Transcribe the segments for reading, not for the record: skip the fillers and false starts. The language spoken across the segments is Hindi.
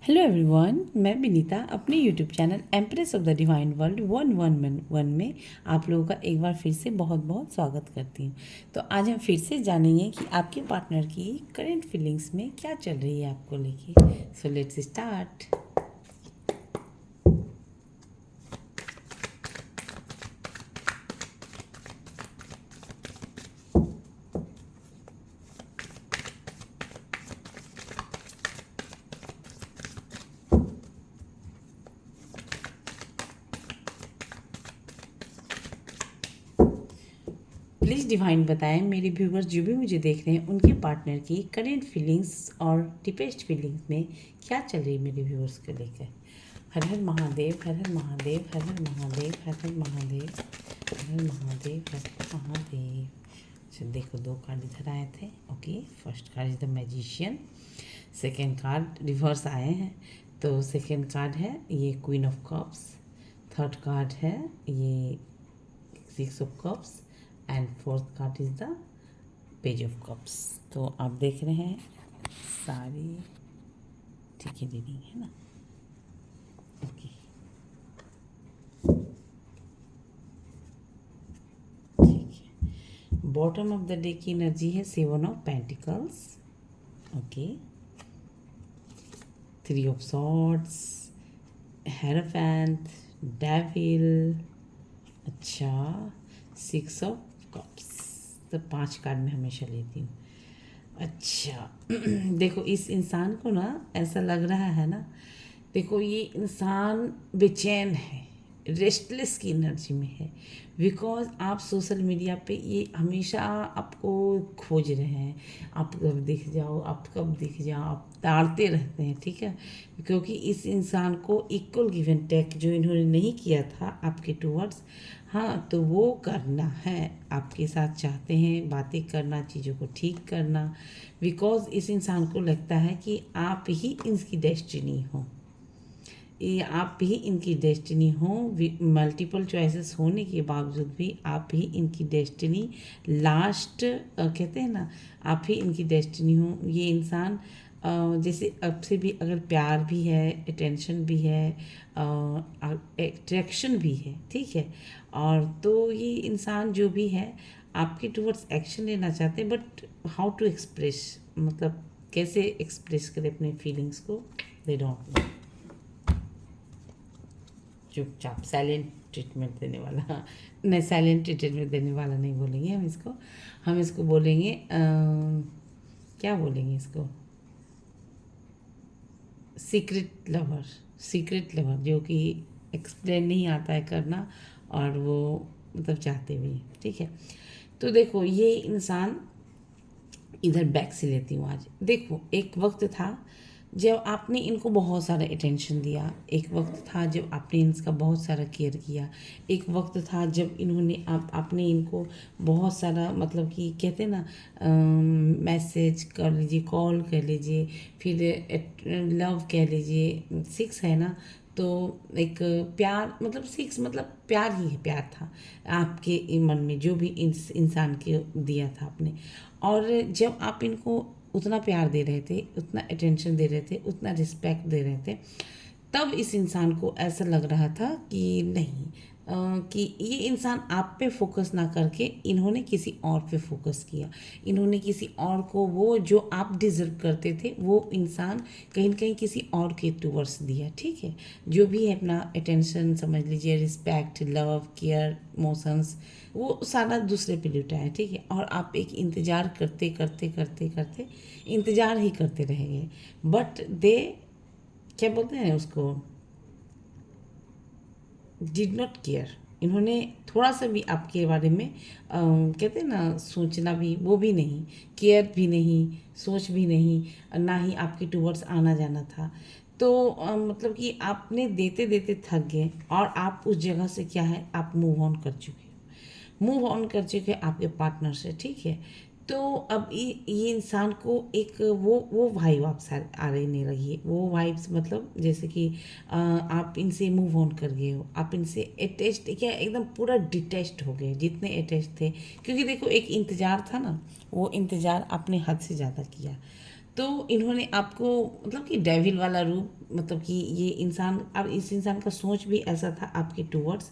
हेलो एवरीवन, मैं विनीता अपने YouTube channel empress of the divine world 111 में आप लोगों का एक बार फिर से बहुत बहुत स्वागत करती हूँ। तो आज हम फिर से जानेंगे कि आपके पार्टनर की करंट फीलिंग्स में क्या चल रही है आपको लेके। So let's start. Please divine बताएं मेरे व्यूवर्स जो भी मुझे देख रहे हैं उनके पार्टनर की करंट फीलिंग्स और डीपेस्ट फीलिंग्स में क्या चल रही है मेरे व्यूवर्स को लेकर। हर हर महादेव, हर हर महादेव, हर हर महादेव, हर हर महादेव, हर हर महादेव, हर हर महादेव। अच्छा देखो, दो कार्ड इधर आए थे। Okay, first card is the magician, second card reverse आए हैं। तो सेकेंड कार्ड है ये queen of cups, third card है ये six of cups and fourth card is the page of cups. तो आप देख रहे हैं सारी ठीक है रीडिंग है ना। ओके ठीक है। बॉटम ऑफ द डे की एनर्जी है seven of pentacles. Okay, three of swords, hierophant, devil. अच्छा, सिक्स ऑफ कप्स। तो 5 कार्ड मैं हमेशा लेती हूँ। अच्छा देखो, इस इंसान को ना ऐसा लग रहा है ना, देखो ये इंसान बेचैन है, रेस्टलेस की एनर्जी में है। बिकॉज आप सोशल मीडिया पे ये हमेशा आपको खोज रहे हैं, आप कब दिख जाओ, आप कब दिख जाओ, आप ताड़ते रहते हैं, ठीक है। क्योंकि इस इंसान को इक्वल गिव एंड टेक जो इन्होंने नहीं किया था आपके टूवर्ड्स, हाँ तो वो करना है, आपके साथ चाहते हैं बातें करना, चीज़ों को ठीक करना। बिकॉज इस इंसान को लगता है कि आप ही इनकी डेस्टिनी हो, ये आप ही इनकी डेस्टिनी हो। मल्टीपल चॉइसेस होने के बावजूद भी आप ही इनकी डेस्टिनी लास्ट कहते हैं ना, आप ही इनकी डेस्टिनी हो। ये इंसान जैसे अब से भी अगर प्यार भी है, अटेंशन भी है, अट्रैक्शन भी है, ठीक है। और तो ये इंसान जो भी है आपके टुवर्ड्स एक्शन लेना चाहते हैं, बट हाउ टू एक्सप्रेस, मतलब कैसे एक्सप्रेस करें अपने फीलिंग्स को, दे डोंट नो। चुपचाप साइलेंट ट्रीटमेंट देने वाला नहीं, साइलेंट ट्रीटमेंट देने वाला नहीं बोलेंगे हम इसको बोलेंगे क्या बोलेंगे इसको, सीक्रेट लवर। सीक्रेट लवर जो कि एक्सप्लेन नहीं आता है करना, और वो मतलब चाहते भी हैं, ठीक है। तो देखो ये इंसान, इधर बैक से लेती हूँ आज। देखो एक वक्त था जब आपने इनको बहुत सारा अटेंशन दिया, एक वक्त था जब आपने इनका बहुत सारा केयर किया, एक वक्त था जब इन्होंने आपने इनको बहुत सारा मतलब कि कहते हैं ना, मैसेज कर लीजिए, कॉल कर लीजिए, फिर लव कह लीजिए, सिक्स है ना। तो एक प्यार, मतलब सिक्स मतलब प्यार ही है, प्यार था आपके मन में जो भी इंसान के दिया था आपने। और जब आप इनको उतना प्यार दे रहे थे, उतना अटेंशन दे रहे थे, उतना रिस्पेक्ट दे रहे थे, तब इस इंसान को ऐसा लग रहा था कि नहीं, कि ये इंसान आप पे फोकस ना करके इन्होंने किसी और पे फोकस किया। इन्होंने किसी और को, वो जो आप डिज़र्व करते थे वो इंसान कहीं ना कहीं किसी और के टूवर्ड्स दिया, ठीक है। जो भी है अपना अटेंशन समझ लीजिए, रिस्पेक्ट, लव, केयर, इमोशंस, वो सारा दूसरे पे लुटाया, ठीक है। और आप एक इंतज़ार करते करते करते करते इंतज़ार ही करते रह गए, बट दे क्या बोलते हैं उसको, डिड नॉट केयर। इन्होंने थोड़ा सा भी आपके बारे में कहते हैं ना, सोचना भी, वो भी नहीं, केयर भी नहीं, सोच भी नहीं, ना ही आपके टूवर्ड्स आना जाना था। तो मतलब कि आपने देते देते थक गए, और आप उस जगह से क्या है, आप मूव ऑन कर चुके हो, मूव ऑन कर चुके हैं आपके पार्टनर से, ठीक है। तो अब ये इंसान को एक वो वाइब आप आ रही नहीं लगी है, वो वाइब्स मतलब जैसे कि आप इनसे मूव ऑन कर गए हो, आप इनसे अटैच्ड क्या एकदम पूरा डिटैच्ड हो गए जितने अटैच थे। क्योंकि देखो एक इंतज़ार था ना, वो इंतज़ार आपने हद से ज़्यादा किया। तो इन्होंने आपको मतलब कि डेविल वाला रूप, मतलब कि ये इंसान, अब इस इंसान का सोच भी ऐसा था आपके टूवर्ड्स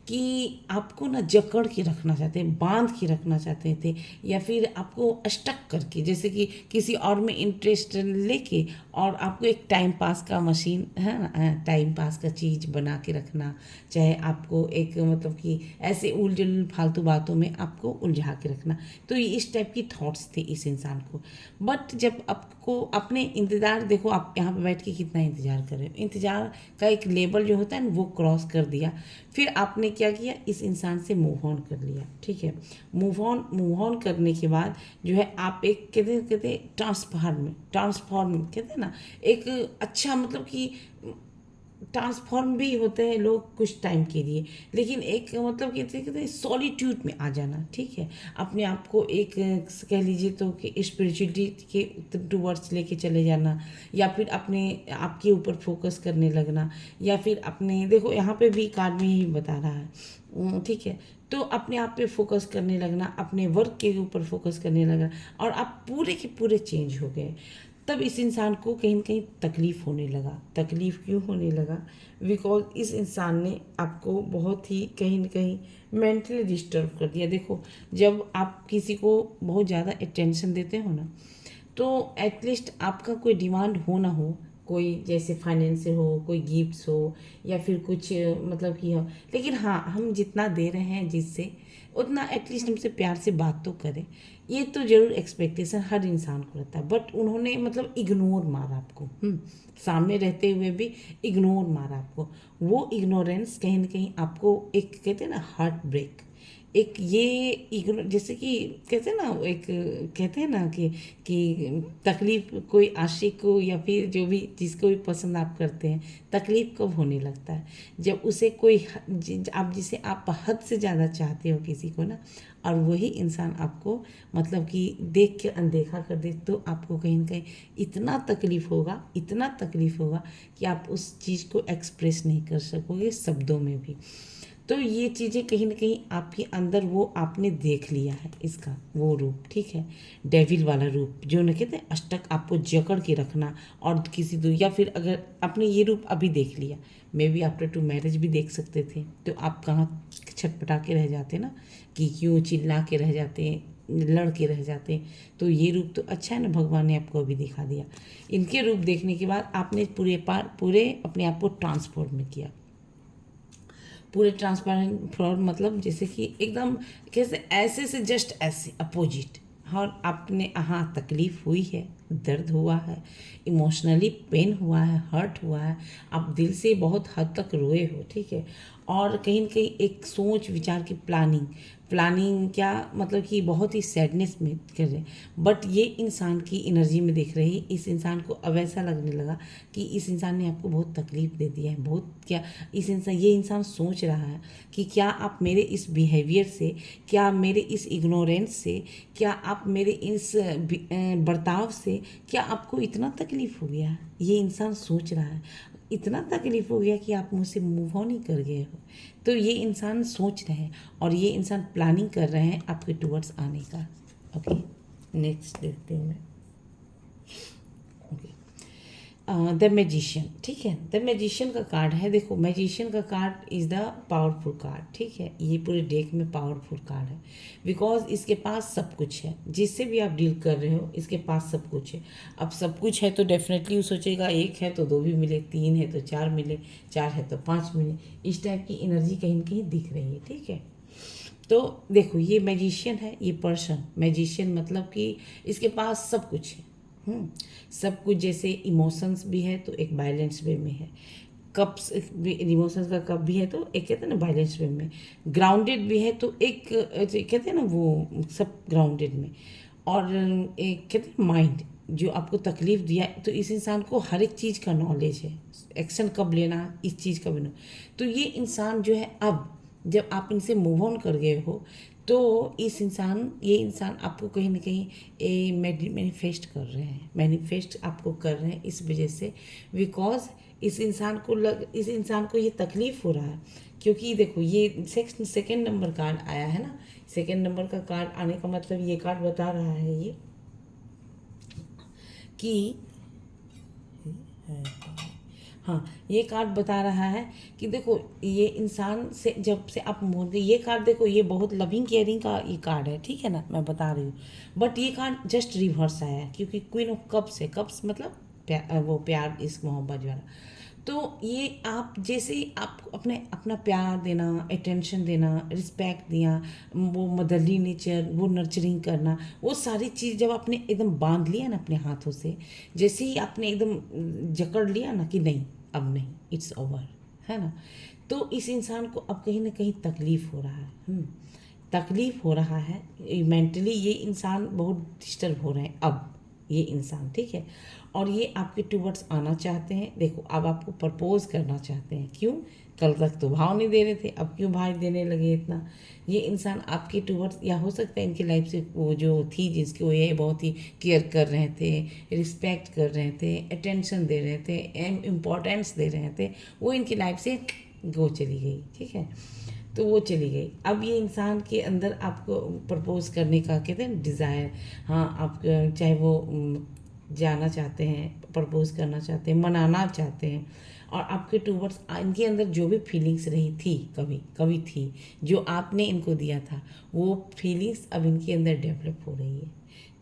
कि आपको ना जकड़ के रखना चाहते हैं, बांध के रखना चाहते थे, या फिर आपको स्टक करके, जैसे कि किसी और में इंटरेस्ट लेके और आपको एक टाइम पास का मशीन है ना, टाइम पास का चीज़ बना के रखना, चाहे आपको एक मतलब कि ऐसे उलझुल फालतू बातों में आपको उलझा के रखना। तो ये इस टाइप की थॉट्स थे इस इंसान को। बट जब आपको अपने इंतज़ार, देखो आप यहाँ पे बैठ के कितना इंतज़ार कर रहे हो, इंतज़ार का एक लेवल जो होता है ना वो क्रॉस कर दिया, फिर आपने क्या किया, इस इंसान से मूव ऑन कर लिया। ठीक है, मूव ऑन करने के बाद जो है आप एक कहते ट्रांसफॉर्म कहते हैं ना, एक अच्छा मतलब कि ट्रांसफॉर्म भी होते हैं लोग कुछ टाइम के लिए, लेकिन एक मतलब कहते हैं सॉलिट्यूड में आ जाना। ठीक है, अपने आप को एक कह लीजिए तो कि स्पिरिचुअलिटी के टूवर्ड्स लेके चले जाना, या फिर अपने आपके ऊपर फोकस करने लगना, या फिर अपने, देखो यहाँ पे भी कार्ड में ही बता रहा है। ठीक है, तो अपने आप पे फोकस करने लगना, अपने वर्क के ऊपर फोकस करने लगना, और आप पूरे के पूरे चेंज हो गए। तब इस इंसान को कहीं ना कहीं तकलीफ़ होने लगा। तकलीफ़ क्यों होने लगा? बिकॉज इस इंसान ने आपको बहुत ही कहीं ना कहीं मेंटली डिस्टर्ब कर दिया। देखो, जब आप किसी को बहुत ज़्यादा अटेंशन देते हो ना, तो एटलीस्ट आपका कोई डिमांड हो ना हो, कोई जैसे फाइनेंशियल हो, कोई गिफ्ट्स हो, या फिर कुछ मतलब कि हो, लेकिन हाँ, हम जितना दे रहे हैं जिससे, उतना एटलीस्ट हमसे प्यार से बात तो करें। ये तो जरूर एक्सपेक्टेशन हर इंसान को रहता है, बट उन्होंने मतलब इग्नोर मारा आपको। सामने रहते हुए भी इग्नोर मारा आपको। वो इग्नोरेंस कहीं ना कहीं आपको एक कहते हैं ना हार्ट ब्रेक, एक ये इग्नो, जैसे कि कहते हैं ना, एक कहते हैं ना कि तकलीफ कोई आशिक को या फिर जो भी जिसको भी पसंद आप करते हैं, तकलीफ कब होने लगता है? जब उसे कोई आप जिसे आप हद से ज़्यादा चाहते हो किसी को ना, और वही इंसान आपको मतलब कि देख के अनदेखा कर दे, तो आपको कहीं ना कहीं इतना तकलीफ़ होगा, इतना तकलीफ़ होगा कि आप उस चीज़ को एक्सप्रेस नहीं कर सकोगे शब्दों में भी। तो ये चीज़ें कहीं ना कहीं आपके अंदर वो आपने देख लिया है, इसका वो रूप। ठीक है, डेविल वाला रूप, जो न कहते हैं अष्टक आपको जकड़ के रखना, और किसी दो, या फिर अगर आपने ये रूप अभी देख लिया, may be after two marriage भी देख सकते थे, तो आप कहाँ छटपटा के रह जाते ना, कि क्यों चिल्ला के रह जाते, लड़ के रह जाते। तो ये रूप तो अच्छा है ना, भगवान ने आपको अभी दिखा दिया। इनके रूप देखने के बाद आपने पूरे अपने आप को ट्रांसफॉर्म किया। पूरे ट्रांसपेरेंट फ्रॉड मतलब जैसे कि एकदम कैसे, ऐसे से जस्ट ऐसे अपोजिट। और आपने, हाँ तकलीफ़ हुई है, दर्द हुआ है, इमोशनली पेन हुआ है, हर्ट हुआ है, आप दिल से बहुत हद तक रोए हो। ठीक है, और कहीं न कहीं एक सोच विचार की प्लानिंग प्लानिंग क्या मतलब कि बहुत ही सैडनेस में कर रहे हैं। बट ये इंसान की एनर्जी में देख रही, इस इंसान को अब ऐसा लगने लगा कि इस इंसान ने आपको बहुत तकलीफ़ दे दिया है, बहुत क्या ये इंसान सोच रहा है कि क्या आप मेरे इस बिहेवियर से, क्या मेरे इस इग्नोरेंस से, क्या आप मेरे इस बर्ताव से, क्या आपको इतना तकलीफ़ हो गया? ये इंसान सोच रहा है, इतना तकलीफ़ हो गया कि आप मुझसे मूव ऑन ही कर गए हो। तो ये इंसान सोच रहे हैं, और ये इंसान प्लानिंग कर रहे हैं आपके टूवर्ड्स आने का। ओके, नेक्स्ट देखते हैं मैं। Okay, the magician. ठीक है, द मैजिशियन का कार्ड है। देखो, मैजिशियन का card is the powerful card. ठीक है, ये पूरे डेक में पावरफुल कार्ड है, बिकॉज इसके पास सब कुछ है। जिससे भी आप डील कर रहे हो, इसके पास सब कुछ है। अब सब कुछ है तो डेफिनेटली वो सोचेगा, एक है तो दो भी मिले, तीन है तो चार मिले, चार है तो पाँच मिले। इस टाइप की एनर्जी कहीं ना कहीं दिख रही है। ठीक है, तो देखो, ये मैजिशियन है, ये पर्सन मैजिशियन मतलब कि इसके पास सब कुछ है। सब कुछ, जैसे इमोशंस भी है तो एक बैलेंस वे में है, कप्स भी, इमोशंस का कप भी है तो एक कहते हैं ना बैलेंस वे में, ग्राउंडेड भी है तो एक कहते हैं ना वो सब ग्राउंडेड में। और एक कहते हैं माइंड, जो आपको तकलीफ़ दिया, तो इस इंसान को हर एक चीज़ का नॉलेज है, एक्शन कब लेना, इस चीज़ का भी ना। तो ये इंसान जो है, अब जब आप इनसे मूव ऑन कर गए हो, तो ये इंसान आपको कहीं ना कहीं मैनिफेस्ट कर रहे हैं, मैनिफेस्ट आपको कर रहे हैं इस वजह से, बिकॉज इस इंसान को ये तकलीफ़ हो रहा है। क्योंकि देखो, ये सेकेंड नंबर कार्ड आया है ना, सेकेंड नंबर का कार्ड आने का मतलब ये कार्ड बता रहा है ये कि हाँ, ये कार्ड बता रहा है कि देखो ये इंसान से जब से आप मोड़ गए, ये कार्ड देखो ये बहुत लविंग केयरिंग का ये कार्ड है, ठीक है ना, मैं बता रही हूँ। बट ये कार्ड जस्ट रिवर्स आया है क्योंकि क्वीन ऑफ कप्स है, कप्स मतलब वो प्यार, इश्क, मोहब्बत वाला। तो ये आप जैसे ही आप अपने अपना प्यार देना, अटेंशन देना, रिस्पेक्ट दिया, वो मदरली नेचर, वो नर्चरिंग करना, वो सारी चीज़ जब आपने एकदम बांध लिया ना अपने हाथों से, जैसे ही आपने एकदम जकड़ लिया ना कि नहीं अब नहीं, इट्स ओवर, है ना, तो इस इंसान को अब कहीं ना कहीं तकलीफ़ हो रहा है। तकलीफ़ हो रहा है मेंटली, ये इंसान बहुत डिस्टर्ब हो रहे हैं अब ये इंसान, ठीक है। और ये आपके टूवर्ड्स आना चाहते हैं, देखो अब आपको प्रपोज करना चाहते हैं। क्यों? कल तक तो भाव नहीं दे रहे थे, अब क्यों भाव देने लगे इतना? ये इंसान आपके टूवर्ड्स, या हो सकता है इनकी लाइफ से वो जो थी जिसकी वो ये बहुत ही केयर कर रहे थे, रिस्पेक्ट कर रहे थे, अटेंशन दे रहे थे, इम्पोर्टेंस दे रहे थे, वो इनकी लाइफ से वो चली गई, ठीक है। तो वो चली गई। अब ये इंसान के अंदर आपको प्रपोज करने का कहते हैं डिज़ायर, हाँ आप चाहे वो जाना चाहते हैं, प्रपोज करना चाहते हैं, मनाना चाहते हैं, और आपके टूवर्ड्स इनके अंदर जो भी फीलिंग्स रही थी, कभी कभी थी, जो आपने इनको दिया था, वो फीलिंग्स अब इनके अंदर डेवलप हो रही है,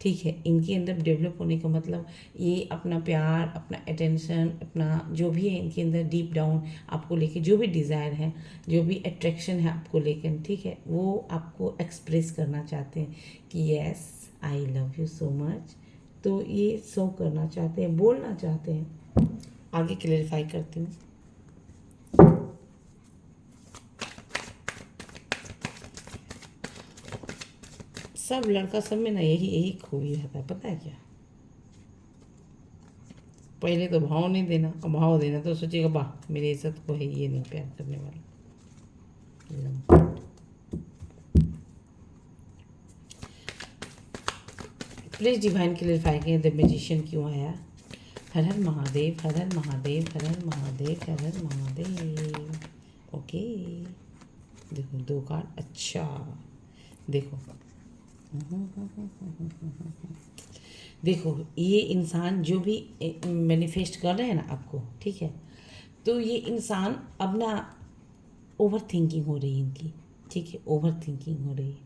ठीक है। इनके अंदर डेवलप होने का मतलब ये अपना प्यार, अपना अटेंशन, अपना जो भी है इनके अंदर डीप डाउन आपको लेके जो भी डिज़ायर है, जो भी अट्रैक्शन है आपको लेकर, ठीक है, वो आपको एक्सप्रेस करना चाहते हैं कि yes I love you so much. तो ये शो करना चाहते हैं, बोलना चाहते हैं। आगे क्लेरिफाई करती हूँ। सब लड़का सब में ना यही यही खूबी रहता है, पता है क्या? पहले तो भाव नहीं देना, और भाव देना तो सोचेगा वाह मेरे इज्जत को है, ये नहीं प्यार करने वाला। प्लीज डिवाइन क्लेरिफाई करें द मैजिशियन क्यों आया? हर हर महादेव, हर हर महादेव, हर हर महादेव, हर हर महादेव। ओके, देखो दो कार्ड, अच्छा देखो, देखो ये इंसान जो भी मैनिफेस्ट कर रहे हैं ना आपको, ठीक है, तो ये इंसान अब ना ओवर थिंकिंग हो रही है इनकी, ठीक है, ओवर थिंकिंग हो रही है,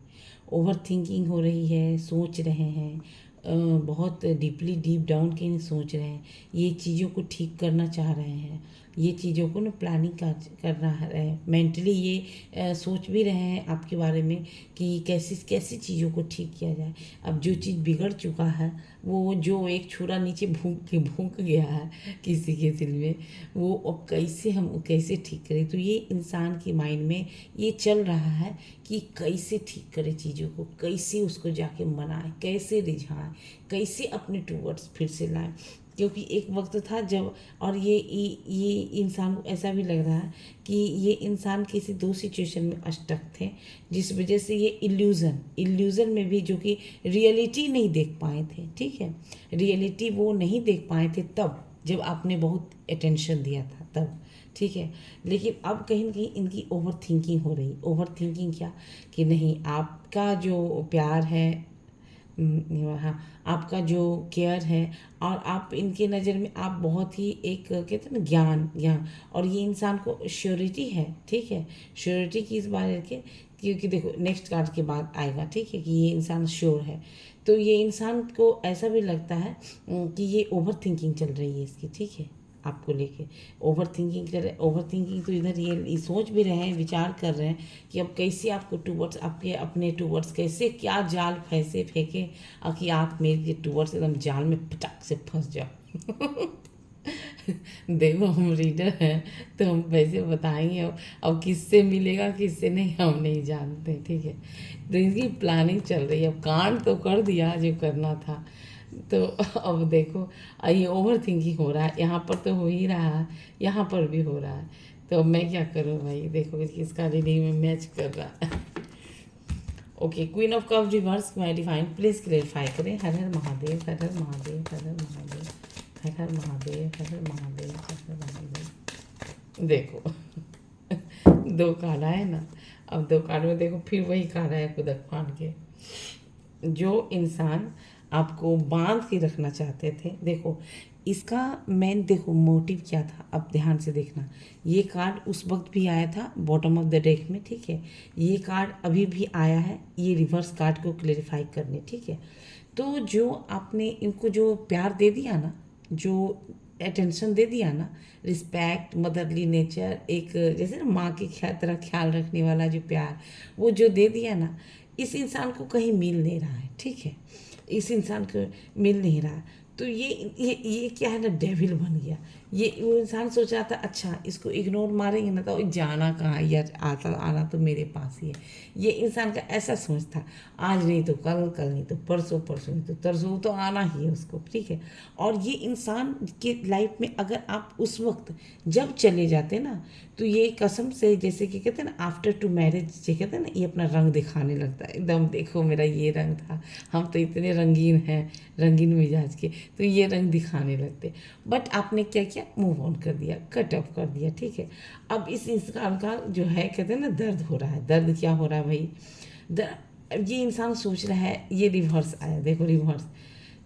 ओवर थिंकिंग हो रही है, सोच रहे हैं, बहुत डीपली डीप डाउन के सोच रहे हैं, ये चीज़ों को ठीक करना चाह रहे हैं, ये चीज़ों को ना प्लानिंग कर रहा है, मेंटली ये सोच भी रहे हैं आपके बारे में कि कैसी कैसी चीज़ों को ठीक किया जाए। अब जो चीज़ बिगड़ चुका है, वो जो एक छुरा नीचे भूक गया है किसी के दिल में, वो अब कैसे हम कैसे ठीक करें। तो ये इंसान के माइंड में ये चल रहा है कि कैसे ठीक करें चीज़ों को, कैसे उसको जाके मनाएं, कैसे रिझाएं, कैसे अपने टूवर्ड्स फिर से लाएं। क्योंकि एक वक्त था जब, और ये इंसान को ऐसा भी लग रहा है कि ये इंसान किसी दो सिचुएशन में स्टक थे, जिस वजह से ये इल्यूज़न में भी जो कि रियलिटी नहीं देख पाए थे, ठीक है, रियलिटी वो नहीं देख पाए थे तब जब आपने बहुत अटेंशन दिया था तब, ठीक है। लेकिन अब कहीं ना कहीं इनकी ओवर थिंकिंग हो रही, ओवर थिंकिंग क्या कि नहीं आपका जो प्यार है, हाँ आपका जो केयर है, और आप इनके नज़र में आप बहुत ही एक कहते हैं ना ज्ञान, और ये इंसान को श्योरिटी है, ठीक है, श्योरिटी की इस बात के, क्योंकि देखो नेक्स्ट कार्ड के बाद आएगा, ठीक है, कि ये इंसान श्योर है। तो ये इंसान को ऐसा भी लगता है कि ये ओवर थिंकिंग चल रही है इसकी, ठीक है, आपको लेके ओवर थिंकिंग कर रहे, ओवर थिंकिंग तो इधर ये सोच भी रहे हैं, विचार कर रहे हैं कि अब कैसे आपको टूवर्ड्स आपके अपने टूवर्ड्स कैसे क्या जाल फैसे फेंके कि आप मेरे टूवर्ड्स एकदम जाल में पटक से फंस जाओ। देखो हम रीडर हैं तो हम वैसे बताएंगे, अब किससे मिलेगा किससे नहीं हम नहीं जानते, ठीक है। तो इनकी प्लानिंग चल रही है, अब कांड तो कर दिया जो करना था, तो अब देखो ये ओवर थिंकिंग हो रहा है, यहाँ पर तो हो ही रहा है, यहाँ पर भी हो रहा है, तो अब मैं क्या करूँ भाई, देखो किसका रीडिंग में मैच कर रहा है। Okay, queen of cup reverse my divine please clarify करें। हर हर महादेव, हर हर महादेव, हर हर महादेव, हर हर महादेव, हर हर महादेव, हर हर महादेव। देखो दो कार्ड आए ना, अब दो कार्ड में देखो फिर वही कार्ड आया कुदक फाड़ के। जो इंसान आपको बांध के रखना चाहते थे। देखो इसका मेन देखो मोटिव क्या था, अब ध्यान से देखना। ये कार्ड उस वक्त भी आया था बॉटम ऑफ द डेक में, ठीक है। ये कार्ड अभी भी आया है, ये रिवर्स कार्ड को क्लेरिफाई करने, ठीक है। तो जो आपने इनको जो प्यार दे दिया ना, जो अटेंशन दे दिया ना, रिस्पेक्ट, मदरली नेचर, एक जैसे ना माँ की तरह ख्याल रखने वाला जो प्यार, वो जो दे दिया ना, इस इंसान को कहीं मिल नहीं रहा है, ठीक है। इस इंसान को मिल नहीं रहा। तो ये क्या है ना, डेविल बन गया। ये वो इंसान सोच रहा था अच्छा इसको इग्नोर मारेंगे ना तो जाना कहाँ यार, आता आना तो मेरे पास ही है। ये इंसान का ऐसा सोच था, आज नहीं तो कल, कल नहीं तो परसों, परसों नहीं तो तरसों तो आना ही है उसको, ठीक है। और ये इंसान के लाइफ में अगर आप उस वक्त जब चले जाते ना, तो ये कसम से, जैसे कि कहते हैं ना आफ्टर टू मैरिज, ये कहते हैं ना ये अपना रंग दिखाने लगता है एकदम, देखो मेरा ये रंग था, हम तो इतने रंगीन हैं, रंगीन मिजाज के, तो ये रंग दिखाने लगते। बट आपने क्या किया, मूव ऑन कर दिया, कट ऑफ कर दिया, ठीक है। अब इस इंसान का जो है कहते हैं ना दर्द हो रहा है। दर्द क्या हो रहा है भाई, ये इंसान सोच रहा है, ये रिवर्स आया, देखो रिवर्स।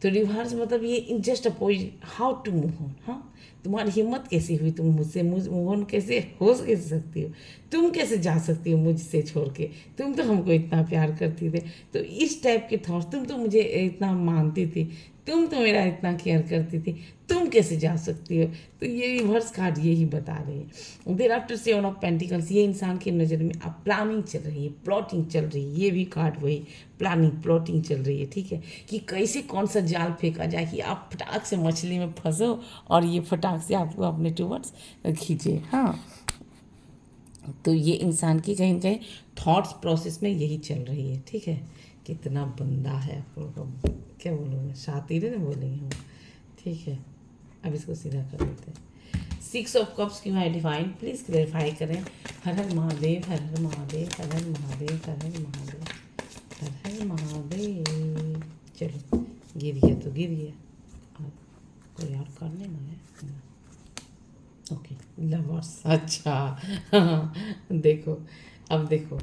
तो रिवर्स मतलब ये just opposite, how to move on. हाँ, तुम्हारी हिम्मत कैसी हुई, तुम मुझसे मूव ऑन कैसे हो कैसे सकती हो, तुम कैसे जा सकती हो मुझसे छोड़ के, तुम तो हमको इतना प्यार करती थी, तो इस टाइप के थॉट्स, तुम तो मुझे इतना मानती थी, तुम तो मेरा इतना केयर करती थी, तुम कैसे जा सकती हो। तो ये रिवर्स कार्ड यही बता रही है। There after seven of pentacles, ये इंसान की नज़र में अब प्लानिंग चल रही है, प्लॉटिंग चल रही है। ये भी कार्ड वही, प्लानिंग प्लॉटिंग चल रही है, ठीक है। कि कैसे कौन सा जाल फेंका जाए कि आप फटाक से मछली में फंसो और ये फटाक से आपको अपने टूवर्ड्स खींचे। हाँ, तो ये इंसान की कहीं ना कहीं थॉट्स प्रोसेस में यही चल रही है, ठीक है। कितना बंदा है, आप लोगों का क्या बोलूँ, शातिर ना बोलेंगे हम, ठीक है। अब इसको सीधा कर देते हैं। 6 ऑफ कप्स क्यों है डिवाइन, प्लीज़ क्लेरिफाई करें। हर हर महादेव, हर हर महादेव, हर हर महादेव, हर हर महादेव, हर हर महादेव। चलो गिर गया तो गिर गया, अब कोई और कर लेना है। ओके, लवर्स, अच्छा। देखो, अब देखो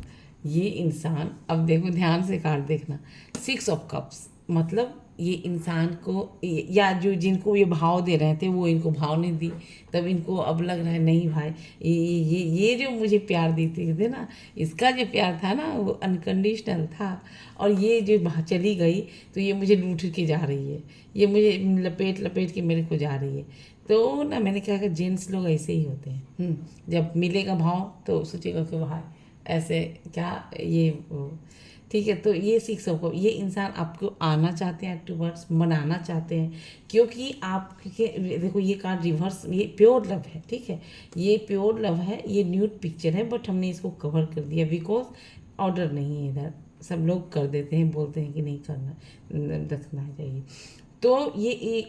ये इंसान, अब देखो ध्यान से कार्ड देखना। 6 ऑफ कप्स मतलब ये इंसान को या जो जिनको ये भाव दे रहे थे वो इनको भाव नहीं दी, तब इनको अब लग रहा है नहीं भाई, ये जो मुझे प्यार देते थे ना, इसका जो प्यार था ना वो अनकंडीशनल था, और ये जो चली गई तो ये मुझे लूट के जा रही है, ये मुझे लपेट लपेट के मेरे को जा रही है। तो ना मैंने कहा कि जेंट्स लोग ऐसे ही होते हैं, जब मिलेगा भाव तो सोचेगा कि भाई ऐसे क्या ये वो, ठीक है। तो ये सीख सबको, ये इंसान आपको आना चाहते हैं टूवर्ड्स, मनाना चाहते हैं, क्योंकि आपके देखो ये कार्ड रिवर्स, ये प्योर लव है, ठीक है। ये प्योर लव है, ये न्यूड पिक्चर है, बट हमने इसको कवर कर दिया बिकॉज ऑर्डर नहीं है इधर, सब लोग कर देते हैं, बोलते हैं कि नहीं करना, रखना चाहिए। तो ये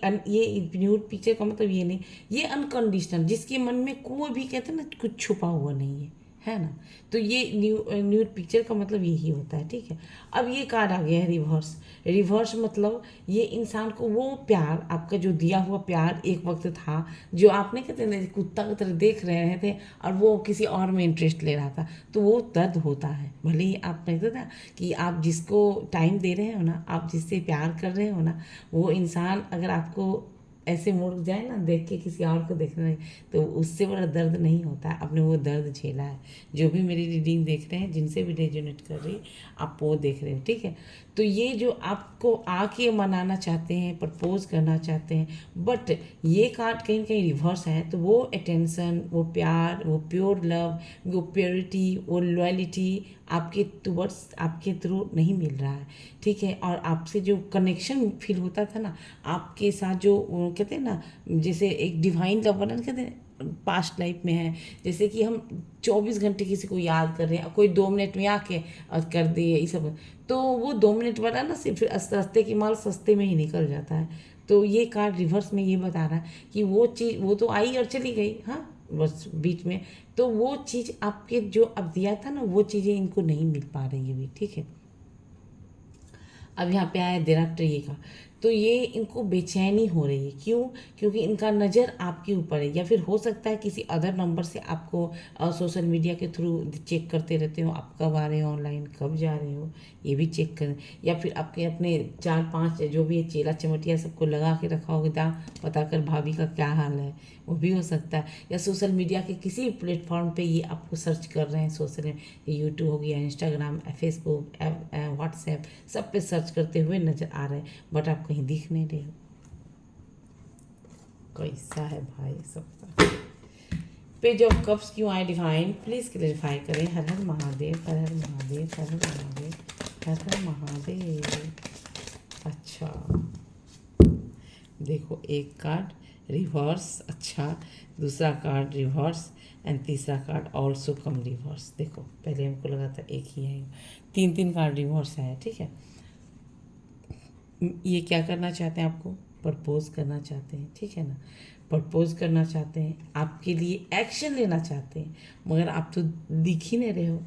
न्यूड पिक्चर का मतलब ये नहीं, ये अनकंडीशनल, जिसके मन में कोई भी कहते हैं ना कुछ छुपा हुआ नहीं है ना। तो ये न्यूड पिक्चर का मतलब यही होता है, ठीक है। अब ये कार्ड आ गया है रिवर्स। रिवर्स मतलब ये इंसान को वो प्यार, आपका जो दिया हुआ प्यार एक वक्त था, जो आपने कहते हैं कुत्ता की तरह देख रहे थे और वो किसी और में इंटरेस्ट ले रहा था, तो वो दर्द होता है। भले ही आप कहते ना कि आप जिसको टाइम दे रहे हो ना, आप जिससे प्यार कर रहे हो ना, वो इंसान अगर आपको ऐसे मुड़ जाए ना देख के किसी और को देखना नहीं, तो उससे बड़ा दर्द नहीं होता है। आपने वो दर्द झेला है। जो भी मेरी रीडिंग देख रहे हैं, जिनसे भी रेजोनेट कर रही है, आप वो देख रहे हो, ठीक है। तो ये जो आपको आके मनाना चाहते हैं, प्रपोज करना चाहते हैं, बट ये कार्ड कहीं ना कहीं रिवर्स है, तो वो अटेंशन, वो प्यार, वो प्योर लव, वो प्योरिटी, वो लॉयलिटी आपके टुवर्ड्स, आपके थ्रू नहीं मिल रहा है, ठीक है। और आपसे जो कनेक्शन फील होता था ना, आपके साथ जो कहते हैं ना, जैसे एक डिवाइन लव बना कहते हैं पास्ट लाइफ में है, जैसे कि हम 24 घंटे किसी को याद कर रहे हैं, कोई 2 मिनट में आके और कर दिए ये सब, तो वो 2 मिनट वाला ना सिर्फ सस्ते की माल सस्ते में ही निकल जाता है। तो ये कार्ड रिवर्स में ये बता रहा है कि वो चीज़ वो तो आई और चली गई, हाँ बस बीच में, तो वो चीज़ आपके जो अब दिया था ना, वो चीज़ें इनको नहीं मिल पा रही है अभी, ठीक है। अब यहाँ पे आया देर आफ्टर ये का, तो ये इनको बेचैनी हो रही है। क्यों? क्योंकि इनका नज़र आपके ऊपर है, या फिर हो सकता है किसी अदर नंबर से आपको सोशल मीडिया के थ्रू चेक करते रहते हो, आप कब आ रहे हो ऑनलाइन, कब जा रहे हो, ये भी चेक करें। या फिर आपके अपने 4-5 जो भी है चेला चमटिया सबको लगा के रखा होगा, पता कर भाभी का क्या हाल है, वो भी हो सकता है। या सोशल मीडिया के किसी भी प्लेटफॉर्म पे ये आपको सर्च कर रहे हैं, सोशल यूट्यूब हो गया, इंस्टाग्राम, फेसबुक, व्हाट्सएप, सब पे सर्च करते हुए नज़र आ रहे हैं, बट आप कहीं दिख नहीं रहे हो। कैसा है भाई सबका। पेज ऑफ कप्स क्यों आए डिवाइन, प्लीज़ क्लेरिफाई करें। हर हर महादेव, हर हर महादेव, हर हर महादेव, हर हर महादेव। अच्छा देखो, एक कार्ड रिवर्स, अच्छा दूसरा कार्ड रिवर्स, एंड तीसरा कार्ड ऑल्सो कम रिवर्स। देखो पहले हमको लगा था एक ही है, 3 कार्ड रिवर्स है। ठीक है, ये क्या करना चाहते हैं, आपको प्रपोज करना चाहते हैं। ठीक है ना, प्रपोज करना चाहते हैं, आपके लिए एक्शन लेना चाहते हैं, मगर आप तो दिख ही नहीं रहे हो।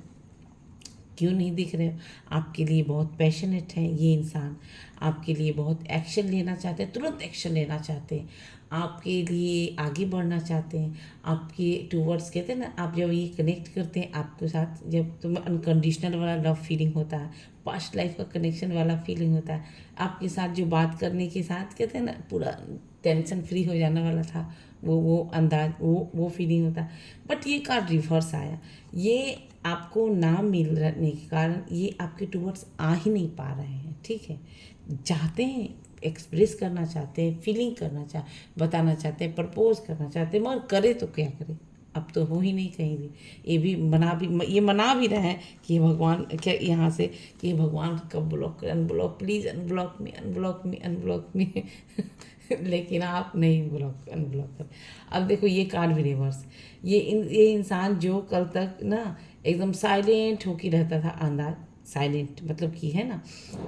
क्यों नहीं दिख रहे हो? आपके लिए बहुत पैशनेट है ये इंसान, आपके लिए बहुत एक्शन लेना चाहते हैं, तुरंत एक्शन लेना चाहते हैं, आपके लिए आगे बढ़ना चाहते हैं, आपके टूवर्ड्स, कहते हैं ना, आप जब ये कनेक्ट करते हैं आपके साथ, जब तुम अनकंडीशनल वाला लव फीलिंग होता है, पास्ट लाइफ का कनेक्शन वाला फीलिंग होता है, आपके साथ जो बात करने के साथ, कहते हैं ना, पूरा टेंशन फ्री हो जाने वाला था, वो अंदाज, वो फीलिंग होता है। बट ये कार्ड रिवर्स आया, ये आपको ना मिलने के कारण ये आपके टूवर्ड्स आ ही नहीं पा रहे हैं। ठीक है, चाहते हैं, एक्सप्रेस करना चाहते हैं, फीलिंग करना बताना चाहते हैं, प्रपोज करना चाहते हैं, मगर करे तो क्या करे, अब तो हो ही नहीं कहीं भी। ये भी मना भी रहे हैं कि भगवान क्या यहाँ से, कि भगवान कब ब्लॉक कर, unblock please, unblock me, unblock me, unblock me. लेकिन आप नहीं अनब्लॉक कर। अब देखो ये कार्ड भी रिवर्स, ये इंसान जो कल तक ना एकदम साइलेंट होके रहता था, अंदाज साइलेंट मतलब कि है ना,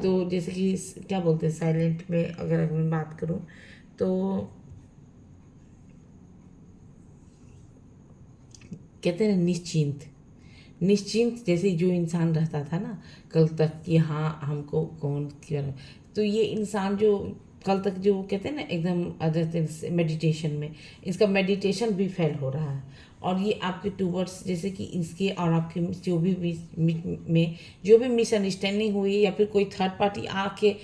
तो जैसे कि क्या बोलते हैं साइलेंट में, अगर मैं बात करूँ तो कहते हैं निश्चिंत, निश्चिंत जैसे जो इंसान रहता था ना कल तक कि हाँ हमको कौन किया, तो ये इंसान जो कल तक जो कहते हैं ना एकदम अदर मेडिटेशन में, इसका मेडिटेशन भी फेल हो रहा है। और ये आपके टूवर्ड्स जैसे कि इसके और आपके जो भी में जो भी मिसअंडरस्टैंडिंग हुई, या फिर कोई थर्ड पार्टी आके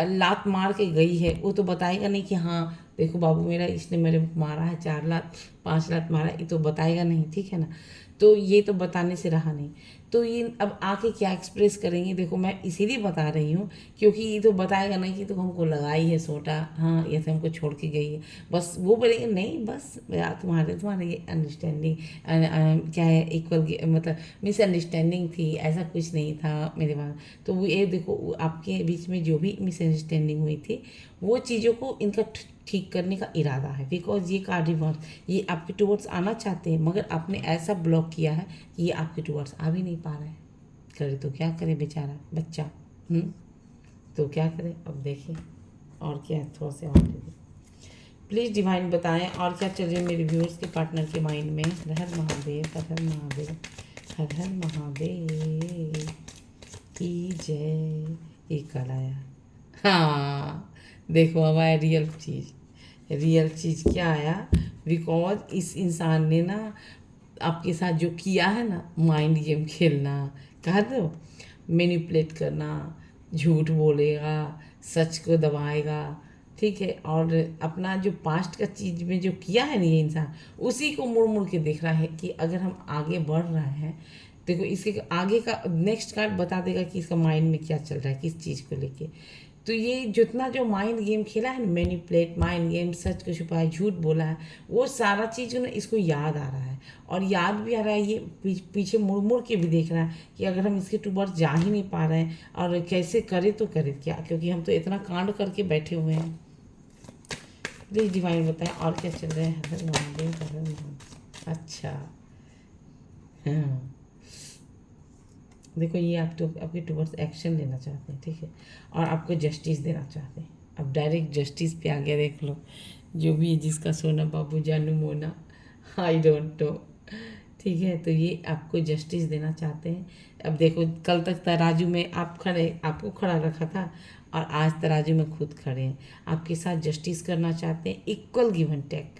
लात मार के गई है, वो तो बताएगा नहीं कि हाँ देखो बाबू मेरा इसने मेरे मारा है 4 लात 5 लात मारा, ये तो बताएगा नहीं। ठीक है ना, तो ये तो बताने से रहा नहीं, तो ये अब आके क्या एक्सप्रेस करेंगे। देखो मैं इसीलिए बता रही हूँ क्योंकि ये तो बताएगा नहीं कि तो हमको लगाई है सोटा, हाँ ये तो हमको छोड़ के गई है, बस वो बोलेंगे नहीं बस यार तुम्हारे ये अंडरस्टैंडिंग क्या है, इक्वल मतलब मिसअंडरस्टैंडिंग थी, ऐसा कुछ नहीं था मेरे पास। तो वो ये देखो आपके बीच में जो भी मिसअंडरस्टैंडिंग हुई थी, वो चीज़ों को इनका ठीक करने का इरादा है, बिकॉज ये कार्ड रिवर्स, ये आपके टूवर्ड्स आना चाहते हैं, मगर आपने ऐसा ब्लॉक किया है कि ये आपके टूवर्ड्स आ भी नहीं पा रहे हैं। करे तो क्या करे बेचारा बच्चा, तो क्या करें अब देखें, और क्या है, थोड़ा सा और प्लीज़ डिवाइन बताएं और क्या चल रहा है मेरे व्यूअर्स के पार्टनर के माइंड में। हर हर महादेव, हर हर महादेव, हर हर महादेव की जय। ये कल आया, हाँ देखो अब आया रियल चीज़, रियल चीज़ क्या आया, बिकॉज इस इंसान ने ना आपके साथ जो किया है ना, माइंड गेम खेलना, कहा तो मैनिपुलेट करना, झूठ बोलेगा, सच को दबाएगा। ठीक है, और अपना जो पास्ट का चीज़ में जो किया है ना ये इंसान, उसी को मुड़ मुड़ के देख रहा है कि अगर हम आगे बढ़ रहे हैं, देखो इसके आगे का नेक्स्ट कार्ड बता देगा कि इसका माइंड में क्या चल रहा है, किस चीज़ को लेके। तो ये जितना जो माइंड गेम खेला है ना, मैनिपुलेट, माइंड गेम, सच को छुपाया, झूठ बोला है, वो सारा चीज़ ना इसको याद आ रहा है, और याद भी आ रहा है, ये पीछे मुड़ मुड़ के भी देख रहा है कि अगर हम इसके टूवर्ड्स जा ही नहीं पा रहे हैं, और कैसे करे तो करे क्या, क्योंकि हम तो इतना कांड करके बैठे हुए हैं। प्लीज़ डिवाइन बताएं और क्या चल रहा है। हर महादेव, हर महादेव। अच्छा हाँ देखो, ये आप तो आपके टूवर्ड्स एक्शन लेना चाहते हैं, ठीक है, और आपको जस्टिस देना चाहते हैं। अब डायरेक्ट जस्टिस पे आ गया, देख लो जो भी है, जिसका सोना बाबू जानू मोना, आई डोंट नो। ठीक है, तो ये आपको जस्टिस देना चाहते हैं। अब देखो कल तक तराजू में आपको खड़ा रखा था, और आज तराजू में खुद खड़े हैं, आपके साथ जस्टिस करना चाहते हैं, equal give and take.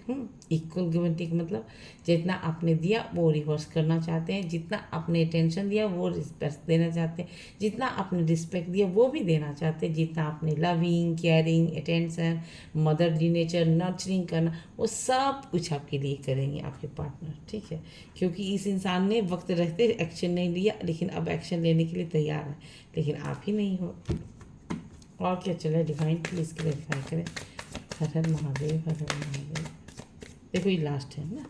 Equal give and take मतलब जितना आपने दिया वो रिवर्स करना चाहते हैं, जितना आपने अटेंशन दिया वो रिस्पेक्ट देना चाहते हैं, जितना आपने रिस्पेक्ट दिया वो भी देना चाहते हैं, जितना आपने loving, caring, attention, motherly nature, nurturing करना, वो सब कुछ आपके लिए करेंगे आपके पार्टनर। ठीक है, क्योंकि इस इंसान ने वक्त रहते एक्शन नहीं लिया, लेकिन अब एक्शन लेने के लिए तैयार है, लेकिन आप ही नहीं हो। और क्या चले, डिवाइन प्लीज क्लैरिफाई करें। हर हर महादेव, हर हर महादेव। देखो ये लास्ट है ना,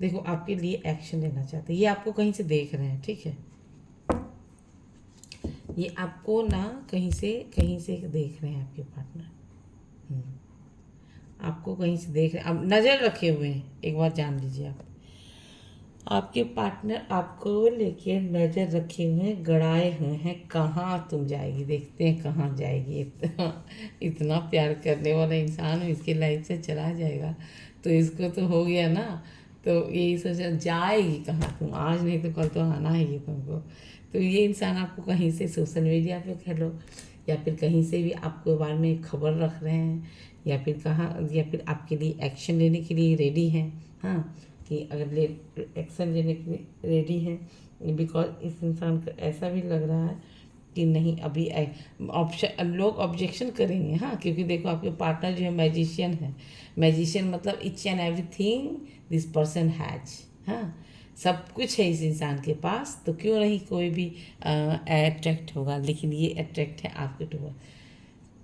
देखो आपके लिए एक्शन लेना चाहते हैं, ये आपको कहीं से देख रहे हैं। ठीक है, ये आपको ना कहीं से देख रहे हैं आपके पार्टनर। आपको कहीं से देख रहे हैं, अब नज़र रखे हुए हैं। एक बात जान लीजिए, आप आपके पार्टनर आपको लेके नज़र रखे हुए हैं, गड़ाए हुए हैं, कहाँ तुम जाएगी, देखते हैं कहाँ जाएगी। इतना प्यार करने वाला इंसान इसकी लाइफ से चला जाएगा तो इसको तो हो गया ना। तो यही सोचा जाएगी कहाँ तुम, आज नहीं तो कल तो आना ही है तुमको। तो ये इंसान आपको कहीं से सोशल मीडिया पे कह लो, या फिर कहीं से भी आपके बारे में खबर रख रहे हैं, या फिर कहाँ, या फिर आपके लिए एक्शन लेने के लिए रेडी हैं। हाँ, कि अगर एक्शन लेने के लिए रेडी हैं, बिकॉज इस इंसान को ऐसा भी लग रहा है कि नहीं अभी ऑप्शन, लोग ऑब्जेक्शन करेंगे। हाँ, क्योंकि देखो आपके पार्टनर जो है मैजिशियन है। मैजिशियन मतलब each and everything this person has. हाँ, सब कुछ है इस इंसान के पास, तो क्यों नहीं कोई भी अट्रैक्ट होगा, लेकिन ये अट्रैक्ट है आपके टूवर्ड।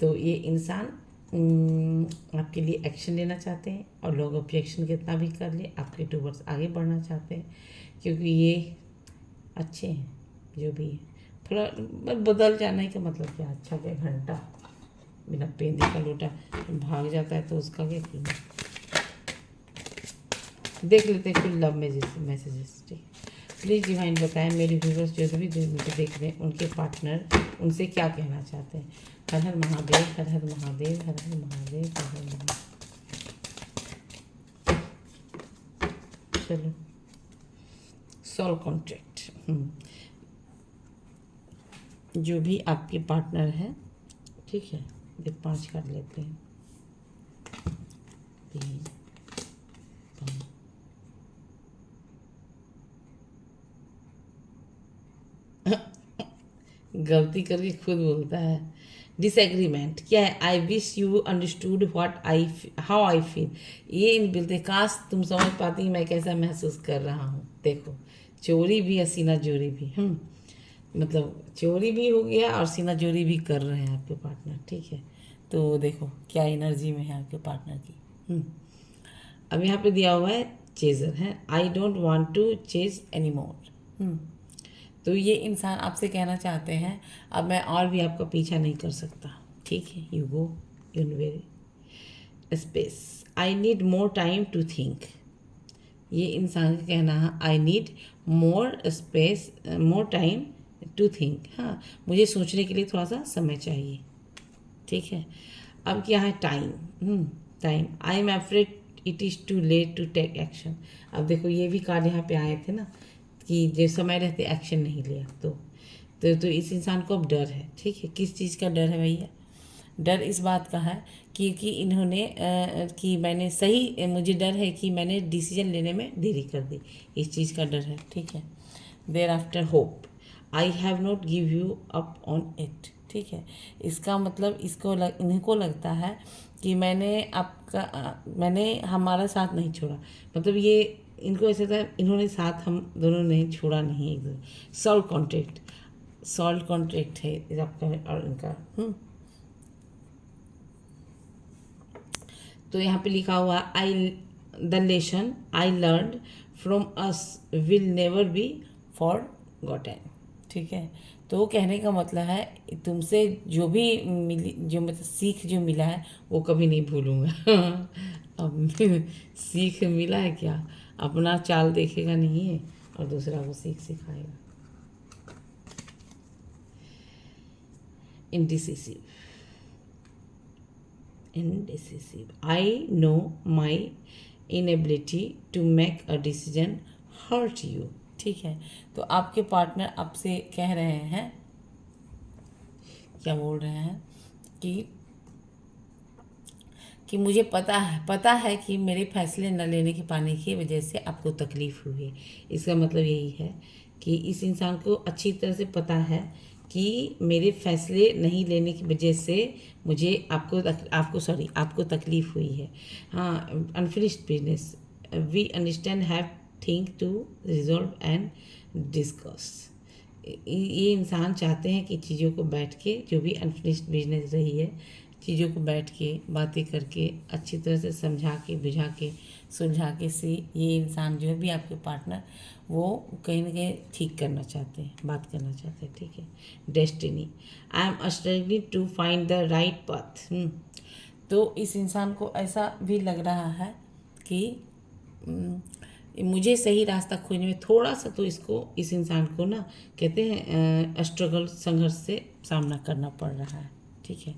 तो ये इंसान आपके लिए एक्शन लेना चाहते हैं, और लोग ऑब्जेक्शन कितना भी कर ले, आपके टूवर्ड्स आगे बढ़ना चाहते हैं, क्योंकि ये अच्छे हैं जो भी है। थोड़ा बदल जाने का मतलब क्या, अच्छा क्या, घंटा बिना पेंदी का लोटा भाग जाता है तो उसका क्या कीमत। देख लेते हैं फिर लव मैसेजेस। ठीक, प्लीज़ डिवाइन बताएं मेरे व्यूवर्स जो भी मुझे देख रहे हैं, उनके पार्टनर उनसे क्या कहना चाहते हैं। हर हर महादेव, हर हर महादेव, हर हर महादेव, हर हर महादेव। चलो, सॉल्व कॉन्ट्रैक्ट। जो भी आपके पार्टनर है, ठीक है, ये 5 कार्ड लेते हैं। 3 5 गलती करके खुद बोलता है। डिसएग्रीमेंट क्या है, I wish you understood what I how I feel. ये इन बोलते, काश तुम समझ पाती मैं कैसा महसूस कर रहा हूँ। देखो, चोरी भी है, सीना जोरी भी। मतलब चोरी भी हो गया और सीना जोरी भी कर रहे हैं आपके पार्टनर। ठीक है, तो देखो क्या एनर्जी में है आपके पार्टनर की। अब यहाँ पे दिया हुआ है चेजर है, I don't want to chase any more. तो ये इंसान आपसे कहना चाहते हैं अब मैं और भी आपका पीछा नहीं कर सकता। ठीक है, you go in very space, I need more time to think. ये इंसान का कहना है I need more space, more time to think. हाँ, मुझे सोचने के लिए थोड़ा सा समय चाहिए। ठीक है, अब क्या है, time. Time, I am afraid it is too late to take action. अब देखो ये भी कार्ड यहाँ पे आए थे ना, कि जो समय रहते एक्शन नहीं लिया, तो इस इंसान को अब डर है। ठीक है, किस चीज़ का डर है भैया, डर इस बात का है कि इन्होंने कि मैंने सही, मुझे डर है कि मैंने डिसीजन लेने में देरी कर दी, इस चीज़ का डर है। ठीक है, there after hope, I have not give you up on it. ठीक है, इसका मतलब इनको लगता है कि मैंने हमारा साथ नहीं छोड़ा। मतलब ये इनको ऐसा था, इन्होंने साथ हम दोनों ने छोड़ा नहीं एक दूसरे। सॉल्ट कॉन्ट्रैक्ट है आपका और इनका। तो यहाँ पे लिखा हुआ the lesson I learn from us will never be forgotten. ठीक है, तो कहने का मतलब है तुमसे जो भी मिली, जो मतलब सीख जो मिला है वो कभी नहीं भूलूंगा। अब सीख मिला है क्या, अपना चाल देखेगा नहीं है और दूसरा को सीख सिखाएगा। indecisive, I know my inability to make a decision hurt you। ठीक है, तो आपके पार्टनर आपसे कह रहे हैं क्या बोल रहे हैं कि मुझे पता है कि मेरे फैसले न लेने के पाने की वजह से आपको तकलीफ़ हुई है। इसका मतलब यही है कि इस इंसान को अच्छी तरह से पता है कि मेरे फैसले नहीं लेने की वजह से मुझे आपको तकलीफ़ हुई है। हाँ, unfinished business, we understand have thing to resolve and discuss. ये इंसान चाहते हैं कि चीज़ों को बैठ के, जो भी अनफिनिश्ड बिजनेस रही है, चीज़ों को बैठ के बातें करके अच्छी तरह से समझा के बुझा के सुलझा के से ये इंसान जो है भी आपके पार्टनर वो कहीं ना कहीं ठीक करना चाहते हैं, बात करना चाहते हैं। ठीक है। Destiny, I am struggling to find the right path. तो इस इंसान को ऐसा भी लग रहा है कि मुझे सही रास्ता खोजने में थोड़ा सा तो इस इंसान को ना कहते हैं स्ट्रगल, संघर्ष से सामना करना पड़ रहा है। ठीक है।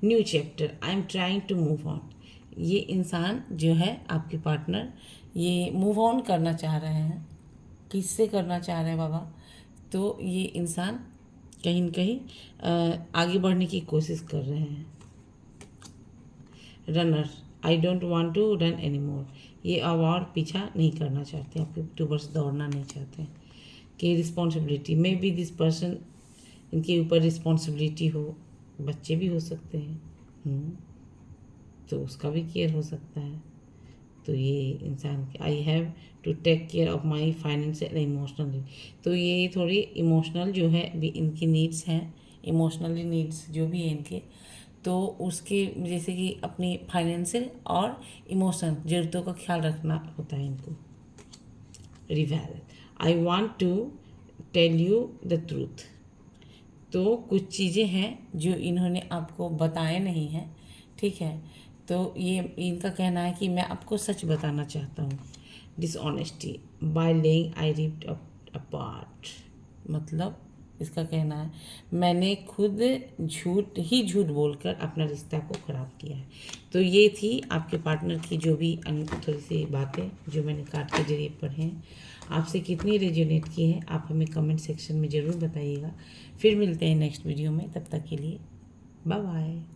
New chapter, I am trying to move on. ये इंसान जो है आपके पार्टनर, ये मूव ऑन करना चाह रहे हैं। किससे करना चाह रहे हैं बाबा? तो ये इंसान कहीं न कहीं आगे बढ़ने की कोशिश कर रहे हैं। Runner, I don't want to run any more. ये अब और पीछा नहीं करना चाहते, आपके ऊपर से दौड़ना नहीं चाहते। कि responsibility, may be this person, इनके ऊपर रिस्पॉन्सिबिलिटी हो, बच्चे भी हो सकते हैं। तो उसका भी केयर हो सकता है। तो ये इंसान, I have to take care of my financial emotional. तो ये थोड़ी इमोशनल जो है भी इनकी नीड्स हैं, इमोशनली नीड्स जो भी है इनके, तो उसके जैसे कि अपनी फाइनेंशियल और इमोशनल ज़रूरतों का ख्याल रखना होता है इनको। Reveal, I want to tell you the truth. तो कुछ चीज़ें हैं जो इन्होंने आपको बताए नहीं हैं। ठीक है। तो ये इनका कहना है कि मैं आपको सच बताना चाहता हूँ। Dishonesty, by laying I ripped apart. मतलब इसका कहना है मैंने खुद झूठ बोलकर अपना रिश्ता को ख़राब किया है। तो ये थी आपके पार्टनर की जो भी थोड़ी सी बातें जो मैंने कार्ड के जरिए पढ़े हैं। आपसे कितनी रेजोनेट की हैं आप हमें कमेंट सेक्शन में ज़रूर बताइएगा। फिर मिलते हैं नेक्स्ट वीडियो में, तब तक के लिए बाय बाय।